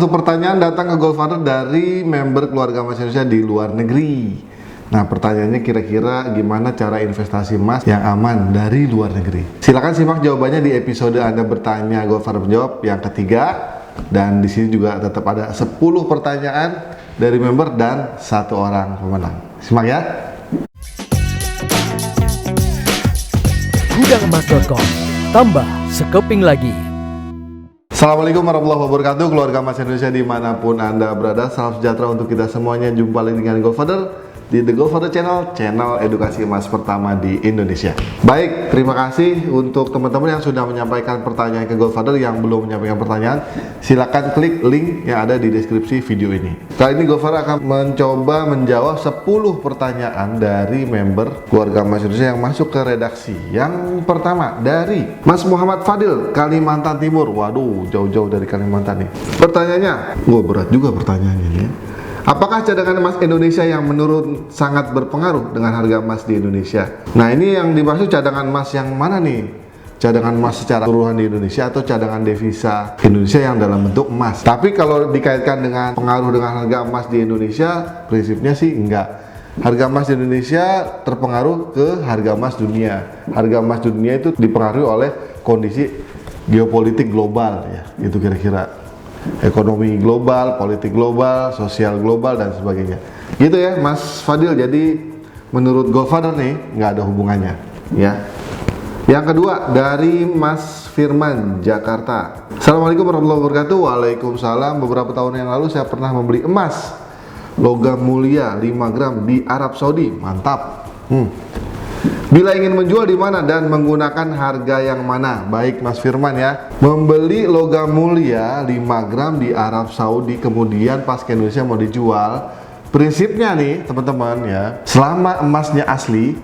satu pertanyaan datang ke Goldfather dari member keluarga Emas Indonesia di luar negeri. Nah, pertanyaannya kira-kira gimana cara investasi emas yang aman dari luar negeri? Silakan simak jawabannya di episode Anda bertanya Goldfather menjawab yang ketiga. Dan di sini juga tetap ada 10 pertanyaan dari member dan 1 orang pemenang. Simak ya. Gudangemas.com, tambah sekeping lagi. Assalamualaikum warahmatullahi wabarakatuh, keluarga Emas Indonesia dimanapun Anda berada. Salam sejahtera untuk kita semuanya. Jumpa lagi dengan Goldfather di The Goldfather Channel, channel edukasi emas pertama di Indonesia. Baik, terima kasih untuk teman-teman yang sudah menyampaikan pertanyaan ke Goldfather. Yang belum menyampaikan pertanyaan, silakan klik link yang ada di deskripsi video ini. Kali ini Goldfather akan mencoba menjawab 10 pertanyaan dari member keluarga Emas Indonesia yang masuk ke redaksi. Yang pertama dari Mas Muhammad Fadil, Kalimantan Timur. Waduh, jauh-jauh dari Kalimantan nih. Pertanyaannya, berat juga pertanyaannya nih. Apakah cadangan emas Indonesia yang menurun sangat berpengaruh dengan harga emas di Indonesia? Nah, ini yang dimaksud cadangan emas yang mana nih? Cadangan emas secara keseluruhan di Indonesia atau cadangan devisa Indonesia yang dalam bentuk emas? Tapi kalau dikaitkan dengan pengaruh dengan harga emas di Indonesia, prinsipnya sih enggak. Harga emas di Indonesia terpengaruh ke harga emas dunia. Harga emas dunia itu dipengaruhi oleh kondisi geopolitik global ya, itu kira-kira. Ekonomi global, politik global, sosial global, dan sebagainya. Gitu ya Mas Fadil. Jadi menurut Goldfather nih nggak ada hubungannya ya. Yang kedua dari Mas Firman, Jakarta. Assalamualaikum warahmatullahi wabarakatuh. Waalaikumsalam. Beberapa tahun yang lalu saya pernah membeli emas logam mulia 5 gram di Arab Saudi. Mantap. Bila ingin menjual di mana dan menggunakan harga yang mana? Baik Mas Firman ya, membeli logam mulia 5 gram di Arab Saudi kemudian pas ke Indonesia mau dijual, prinsipnya nih teman-teman ya, selama emasnya asli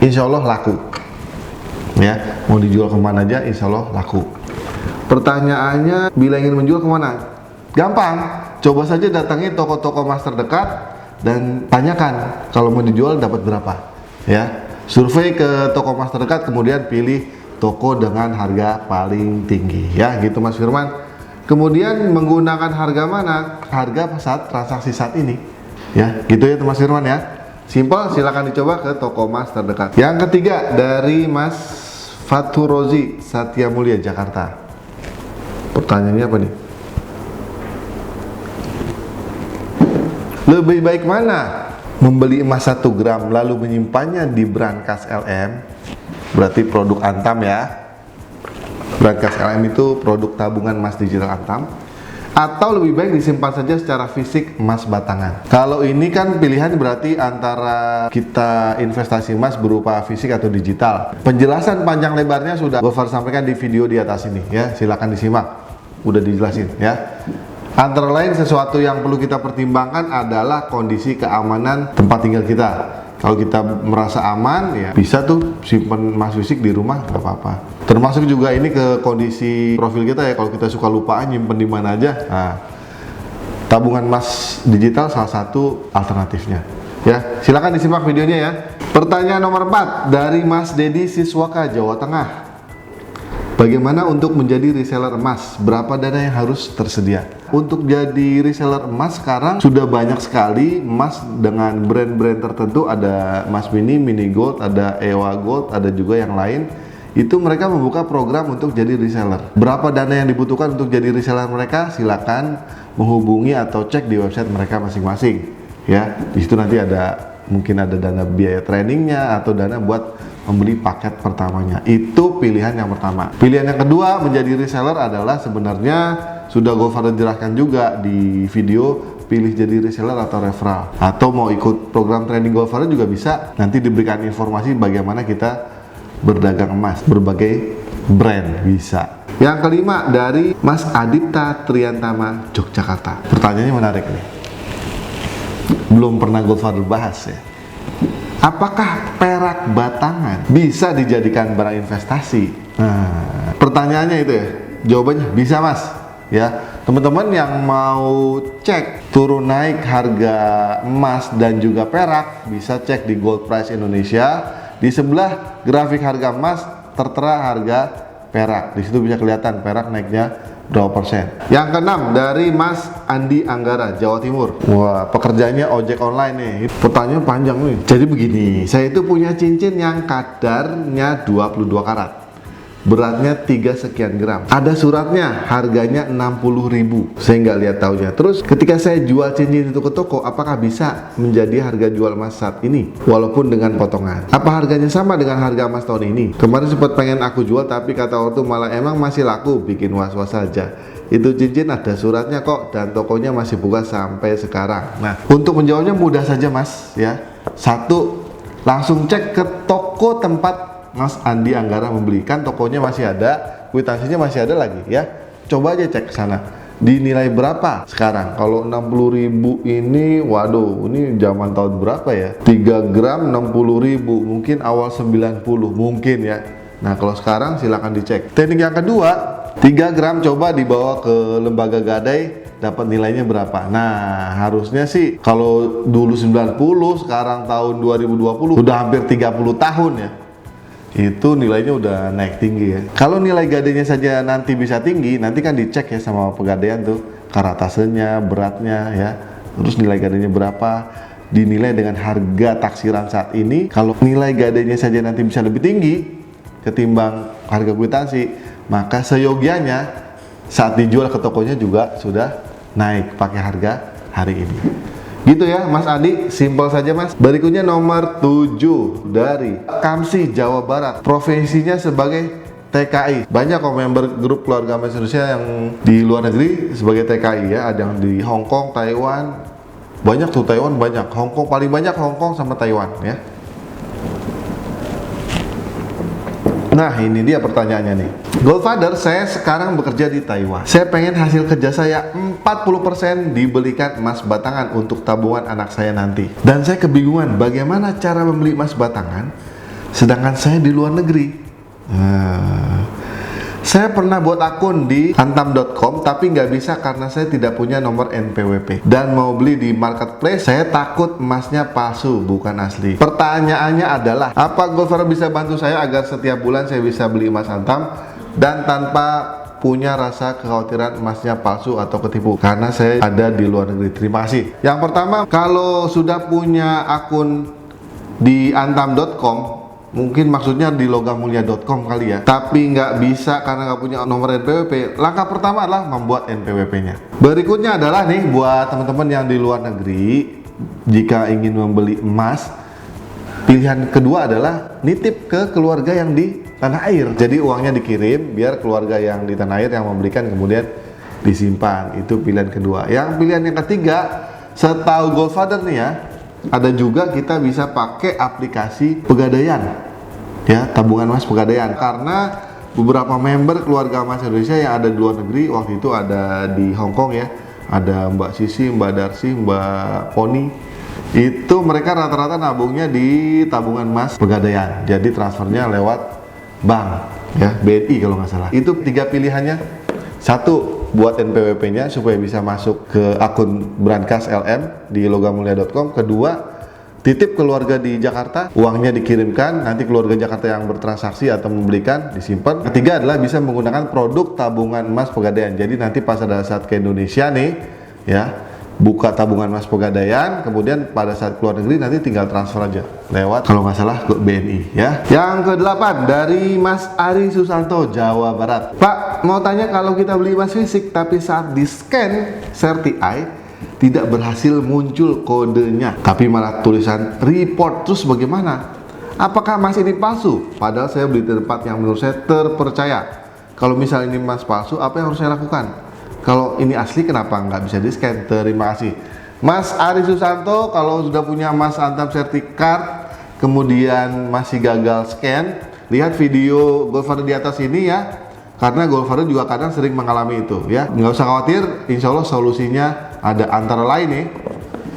insya Allah laku ya, mau dijual kemana aja insya Allah laku. Pertanyaannya, bila ingin menjual kemana? Gampang, coba saja datangi toko-toko emas terdekat dan tanyakan kalau mau dijual dapat berapa ya. Survei ke toko emas terdekat kemudian pilih toko dengan harga paling tinggi ya, gitu Mas Firman. Kemudian menggunakan harga mana? Harga saat transaksi saat ini ya, gitu ya Mas Firman ya. Simpel, silakan dicoba ke toko emas terdekat. Yang ketiga dari Mas Faturozi, Satya Mulia, Jakarta. Pertanyaannya apa nih? Lebih baik mana? Membeli emas 1 gram lalu menyimpannya di brankas LM, berarti produk Antam ya. Brankas LM itu produk tabungan emas digital Antam. Atau lebih baik disimpan saja secara fisik emas batangan. Kalau ini kan pilihan berarti antara kita investasi emas berupa fisik atau digital. Penjelasan panjang lebarnya sudah Goldfather sampaikan di video di atas ini ya, silakan disimak. Udah dijelasin ya. Antara lain sesuatu yang perlu kita pertimbangkan adalah kondisi keamanan tempat tinggal kita. Kalau kita merasa aman ya bisa tuh simpan emas fisik di rumah, nggak apa-apa. Termasuk juga ini ke kondisi profil kita ya, kalau kita suka lupaan nyimpen di mana aja. Nah, tabungan emas digital salah satu alternatifnya. Ya, silakan disimak videonya ya. Pertanyaan nomor 4 dari Mas Dedi Siswaka, Jawa Tengah. Bagaimana untuk menjadi reseller emas? Berapa dana yang harus tersedia? Untuk jadi reseller emas sekarang sudah banyak sekali emas dengan brand-brand tertentu. Ada Emas Mini, Mini Gold, ada Ewa Gold, ada juga yang lain. Itu mereka membuka program untuk jadi reseller. Berapa dana yang dibutuhkan untuk jadi reseller mereka? Silakan menghubungi atau cek di website mereka masing-masing. Ya, di situ nanti ada mungkin ada dana biaya trainingnya atau dana buat membeli paket pertamanya. Itu pilihan yang pertama. Pilihan yang kedua menjadi reseller adalah sebenarnya sudah Goldfather jelaskan juga di video, pilih jadi reseller atau referral. Atau mau ikut program training Goldfather juga bisa. Nanti diberikan informasi bagaimana kita berdagang emas, berbagai brand bisa. Yang kelima dari Mas Adipta Triantama, Yogyakarta. Pertanyaannya menarik nih. Belum pernah Goldfather bahas ya. Apakah perak batangan bisa dijadikan barang investasi? Nah, pertanyaannya itu ya. Jawabannya bisa Mas. Ya, teman-teman yang mau cek turun naik harga emas dan juga perak bisa cek di Gold Price Indonesia. Di sebelah grafik harga emas tertera harga perak. Di situ bisa kelihatan perak naiknya berapa persen. Yang keenam dari Mas Andi Anggara, Jawa Timur. Wah, pekerjaannya ojek online nih. Pertanyaan panjang nih. Jadi begini, saya itu punya cincin yang kadarnya 22 karat. Beratnya 3 sekian gram. Ada suratnya, harganya 60.000. Saya nggak lihat taunya. Terus ketika saya jual cincin itu ke toko, apakah bisa menjadi harga jual emas saat ini? Walaupun dengan potongan. Apa harganya sama dengan harga emas tahun ini? Kemarin sempat pengen aku jual, tapi kata ortu malah emang masih laku, bikin was-was saja. Itu cincin ada suratnya kok, dan tokonya masih buka sampai sekarang. Nah, untuk menjawabnya mudah saja Mas ya. Satu, langsung cek ke toko tempat Mas Andi Anggara membelikan, tokonya masih ada, kwitansinya masih ada lagi ya. Coba aja cek ke sana. Dinilai berapa sekarang? Kalau 60.000 ini, waduh, ini zaman tahun berapa ya? 3 gram 60.000, mungkin awal 90, mungkin ya. Nah, kalau sekarang silakan dicek. Teknik yang kedua, 3 gram coba dibawa ke lembaga gadai, dapat nilainya berapa. Nah, harusnya sih kalau dulu 90, sekarang tahun 2020, udah hampir 30 tahun ya. Itu nilainya udah naik tinggi ya. Kalau nilai gadainya saja nanti bisa tinggi, nanti kan dicek ya sama pegadaian tuh, karatasenya, beratnya ya, terus nilai gadainya berapa, dinilai dengan harga taksiran saat ini. Kalau nilai gadainya saja nanti bisa lebih tinggi ketimbang harga kwitansi, maka seyogianya saat dijual ke tokonya juga sudah naik pakai harga hari ini. Gitu ya Mas Adi, simpel saja Mas. Berikutnya nomor 7 dari Kamsi, Jawa Barat. Profesinya sebagai TKI. Banyak kok member grup keluarga emas Indonesia yang di luar negeri sebagai TKI ya. Ada yang di Hong Kong, Taiwan. Banyak tuh, Taiwan banyak. Hong Kong paling banyak, Hong Kong sama Taiwan ya. Nah, ini dia pertanyaannya nih. Goldfather, saya sekarang bekerja di Taiwan. Saya pengen hasil kerja saya 40% dibelikan emas batangan untuk tabungan anak saya nanti. Dan saya kebingungan bagaimana cara membeli emas batangan sedangkan saya di luar negeri. Saya pernah buat akun di antam.com tapi nggak bisa karena saya tidak punya nomor NPWP. Dan mau beli di marketplace, saya takut emasnya palsu, bukan asli. Pertanyaannya adalah, apa Goldfather bisa bantu saya agar setiap bulan saya bisa beli emas Antam dan tanpa punya rasa kekhawatiran emasnya palsu atau ketipu karena saya ada di luar negeri. Terima kasih. Yang pertama, kalau sudah punya akun di antam.com, mungkin maksudnya di logamulia.com kali ya, tapi nggak bisa karena nggak punya nomor NPWP. Langkah pertama adalah membuat NPWP-nya. Berikutnya adalah nih, buat teman-teman yang di luar negeri, jika ingin membeli emas, pilihan kedua adalah nitip ke keluarga yang di tanah air. Jadi uangnya dikirim, biar keluarga yang di tanah air yang membelikan kemudian disimpan. Itu pilihan kedua. Yang pilihan yang ketiga, setahu Goldfather nih ya, ada juga kita bisa pakai aplikasi pegadaian ya, tabungan emas pegadaian, karena beberapa member keluarga emas Indonesia yang ada di luar negeri, waktu itu ada di Hong Kong ya, ada Mbak Sisi, Mbak Darsi, Mbak Poni, itu mereka rata-rata nabungnya di tabungan emas pegadaian, jadi transfernya lewat bank ya, BNI kalau nggak salah. Itu 3 pilihannya. Satu, buat NPWP-nya supaya bisa masuk ke akun Brankas LM di logamulia.com. Kedua, titip keluarga di Jakarta, uangnya dikirimkan, nanti keluarga Jakarta yang bertransaksi atau membelikan, disimpan. Ketiga adalah bisa menggunakan produk tabungan emas pegadaian. Jadi nanti pas ada saat ke Indonesia nih ya, buka tabungan emas pegadaian, kemudian pada saat keluar negeri nanti tinggal transfer aja lewat, kalau nggak salah, BNI ya. Yang ke-8 dari Mas Ari Susanto, Jawa Barat. Pak, mau tanya, kalau kita beli emas fisik tapi saat di scan Certi-Eye tidak berhasil muncul kodenya, tapi malah tulisan report, terus bagaimana? Apakah emas ini palsu? Padahal saya beli di tempat yang menurut saya terpercaya. Kalau misalnya ini emas palsu, apa yang harus saya lakukan? Kalau ini asli, kenapa nggak bisa di-scan? Terima kasih. Mas Ari Susanto, kalau sudah punya emas Antam Certicard, kemudian masih gagal scan, lihat video Goldfather di atas ini ya. Karena Goldfather juga kadang sering mengalami itu ya. Nggak usah khawatir, insya Allah solusinya ada antara lain nih.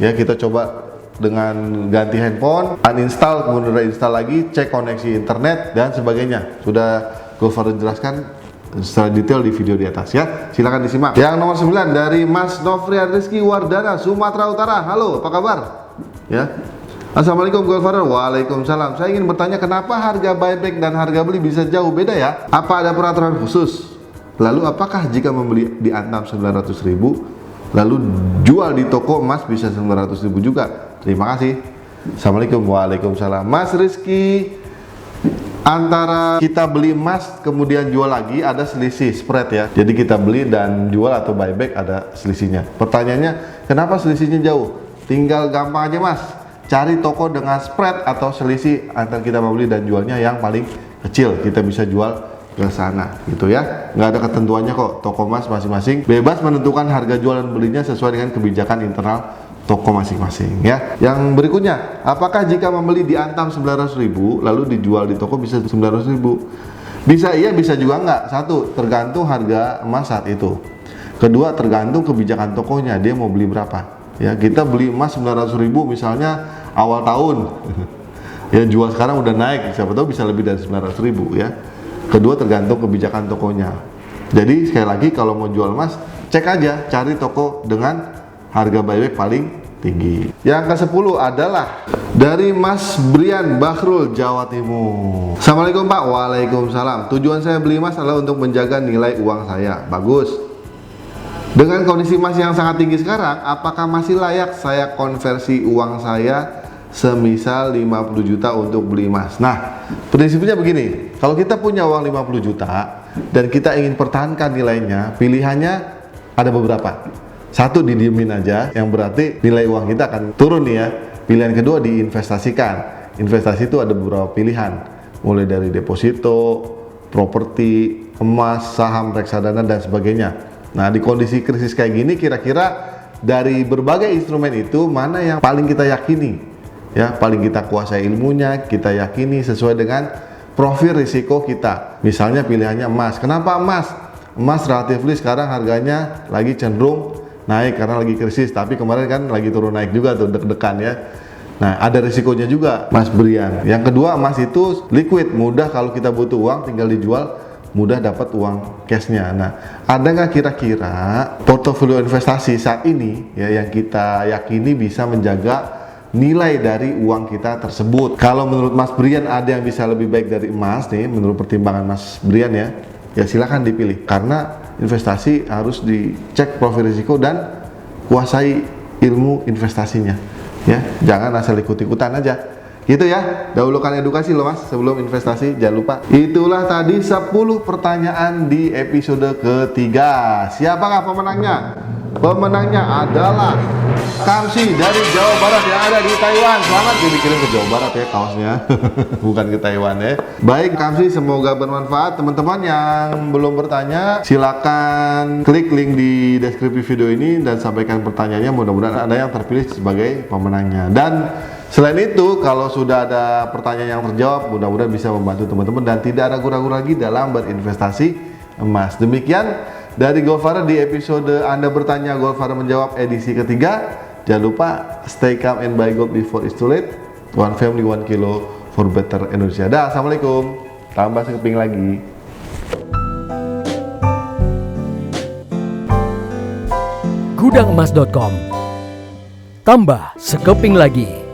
Ya, kita coba dengan ganti handphone, uninstall, kemudian reinstall lagi, cek koneksi internet, dan sebagainya. Sudah Goldfather jelaskan secara detail di video di atas ya, silakan disimak. Yang nomor 9 dari Mas Nofrian Rizky Wardana, Sumatera Utara. Halo, apa kabar? Ya. Assalamualaikum Goldfather. Waalaikumsalam. Saya ingin bertanya, kenapa harga buyback dan harga beli bisa jauh beda ya? Apa ada peraturan khusus? Lalu apakah jika membeli di Antam 900.000 lalu jual di toko emas bisa 900.000 juga? Terima kasih. Assalamualaikum. Waalaikumsalam. Mas Rizky, antara kita beli emas kemudian jual lagi ada selisih spread ya. Jadi kita beli dan jual atau buyback ada selisihnya. Pertanyaannya, kenapa selisihnya jauh? Tinggal gampang aja Mas, cari toko dengan spread atau selisih antara kita membeli dan jualnya yang paling kecil, kita bisa jual ke sana gitu ya. Nggak ada ketentuannya kok, toko emas masing-masing bebas menentukan harga jual dan belinya sesuai dengan kebijakan internal toko masing-masing ya. Yang berikutnya, apakah jika membeli di Antam 900.000 lalu dijual di toko bisa 900.000? Bisa iya, bisa juga enggak. Satu, tergantung harga emas saat itu. Kedua, tergantung kebijakan tokonya, dia mau beli berapa ya. Kita beli emas 900.000 misalnya awal tahun ya, jual sekarang udah naik, siapa tahu bisa lebih dari 900.000 ya. Kedua, tergantung kebijakan tokonya. Jadi sekali lagi, kalau mau jual emas, cek aja, cari toko dengan harga buyback paling tinggi. Yang ke-10 adalah dari Mas Brian Bahrul, Jawa Timur. Assalamualaikum Pak. Waalaikumsalam. Tujuan saya beli emas adalah untuk menjaga nilai uang saya. Bagus. Dengan kondisi emas yang sangat tinggi sekarang, apakah masih layak saya konversi uang saya semisal 50 juta untuk beli emas? Nah, prinsipnya begini, kalau kita punya uang 50 juta dan kita ingin pertahankan nilainya, pilihannya ada beberapa. Satu, didiemin aja, yang berarti nilai uang kita akan turun nih ya. Pilihan kedua, diinvestasikan. Investasi itu ada beberapa pilihan, mulai dari deposito, properti, emas, saham, reksadana, dan sebagainya. Nah, di kondisi krisis kayak gini, kira-kira dari berbagai instrumen itu mana yang paling kita yakini? Ya, paling kita kuasai ilmunya, kita yakini sesuai dengan profil risiko kita. Misalnya pilihannya emas. Kenapa emas? Emas relatifly sekarang harganya lagi cenderung naik karena lagi krisis, tapi kemarin kan lagi turun naik juga tuh, deg-degan ya. Nah, ada risikonya juga Mas Brian. Yang kedua, emas itu liquid, mudah kalau kita butuh uang tinggal dijual, mudah dapat uang cashnya. Nah, ada nggak kira-kira portofolio investasi saat ini ya yang kita yakini bisa menjaga nilai dari uang kita tersebut? Kalau menurut Mas Brian ada yang bisa lebih baik dari emas nih, menurut pertimbangan Mas Brian ya, ya silakan dipilih. Karena investasi harus dicek profil risiko dan kuasai ilmu investasinya ya, jangan asal ikut-ikutan aja gitu ya. Dahulukan edukasi loh Mas sebelum investasi, jangan lupa. Itulah tadi 10 pertanyaan di episode ketiga. Siapakah pemenangnya? Pemenangnya adalah Kamsi dari Jawa Barat yang ada di Taiwan. Selamat, dikirim ke Jawa Barat ya kaosnya, bukan ke Taiwan ya. Baik Kamsi, semoga bermanfaat. Teman-teman yang belum bertanya, silakan klik link di deskripsi video ini dan sampaikan pertanyaannya. Mudah-mudahan ada yang terpilih sebagai pemenangnya. Dan selain itu, kalau sudah ada pertanyaan yang terjawab, mudah-mudahan bisa membantu teman-teman dan tidak ragu-ragu lagi dalam berinvestasi emas. Demikian dari Goldfather di episode Anda Bertanya Goldfather Menjawab edisi ketiga. Jangan lupa stay calm and buy gold before it's too late. One family, 1 kilo for better Indonesia. Dah, assalamualaikum. Tambah sekeping lagi. Gudangemas.com. Tambah sekeping lagi.